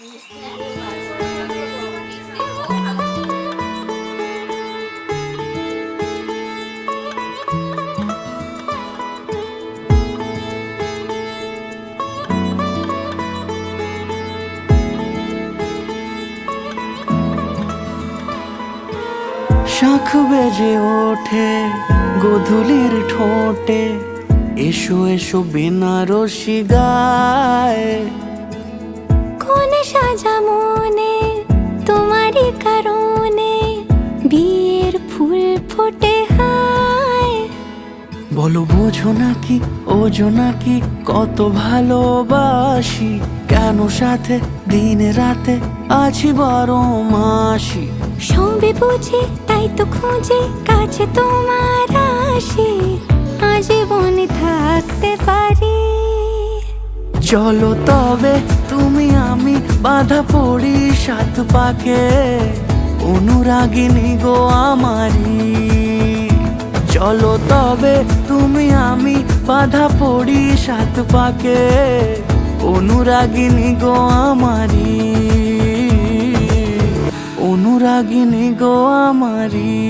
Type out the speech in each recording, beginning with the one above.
শাঁখ বেজে ওঠে গোধূলির ঠোঁটে, এসো এসো বেনারসি গায়। কোনে সাজা মনে তোমারই কারণে, বিয়ের ফুল ফোটে হায়। বলো বোঝো নাকি ওজো নাকি কত ভালোবাসি, কেন সাথে দিনে রাতে আছি 12 মাসি। সবে বুঝি তাই তো খুঁজে কাছে তোমার আসি, আজীবনে থাকতে পারি। চলো তবে তুমি আমি বাঁধা পড়ি 7 পাকে, অনুরাগিনী গো আমারি। চলো তবে তুমি আমি বাঁধা পড়ি 7 পাকে, অনুরাগিনী গো আমারি, অনুরাগিনী গো আমারি।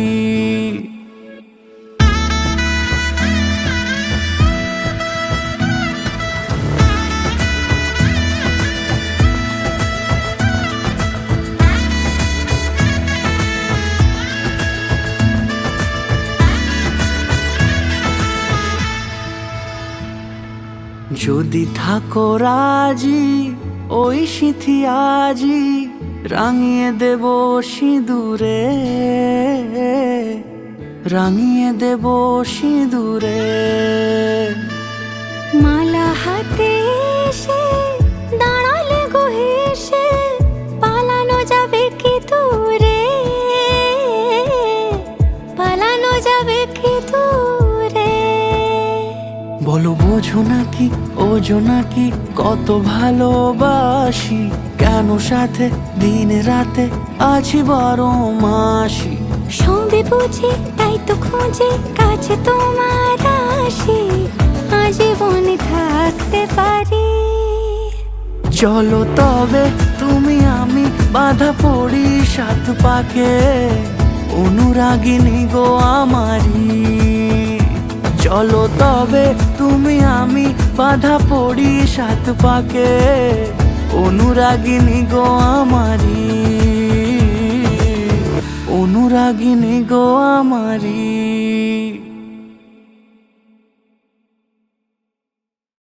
যদি থাকো রাজি ওই সিঁথি আজি, রাঙিয়ে দেব সিঁদুরে, রাঙিয়ে দেব সিঁদুরে। মালা হাতে এসে দাঁড়ালে গো হেসে, পালানো যাবে কি দূরে, পালানো যাবে কি দূরে। বলো বোঝো নাকি ওজো নাকি কত ভালোবাসি, কেন সাথে দিনে রাতে আছি 12 মাসি। সবে বুঝি তাই তো খুঁজে কাছে তোমার আসি, আজীবনে থাকতে পারি। চলো তবে তুমি আমি বাঁধা পড়ি 7 পাকে, অনুরাগিনী গো আমারি। চলো তবে তুমি আমি বাঁধা পড়ি 7 পাকে, অনুরাগিনী গো আমারি, অনুরাগিনী গো আমারি।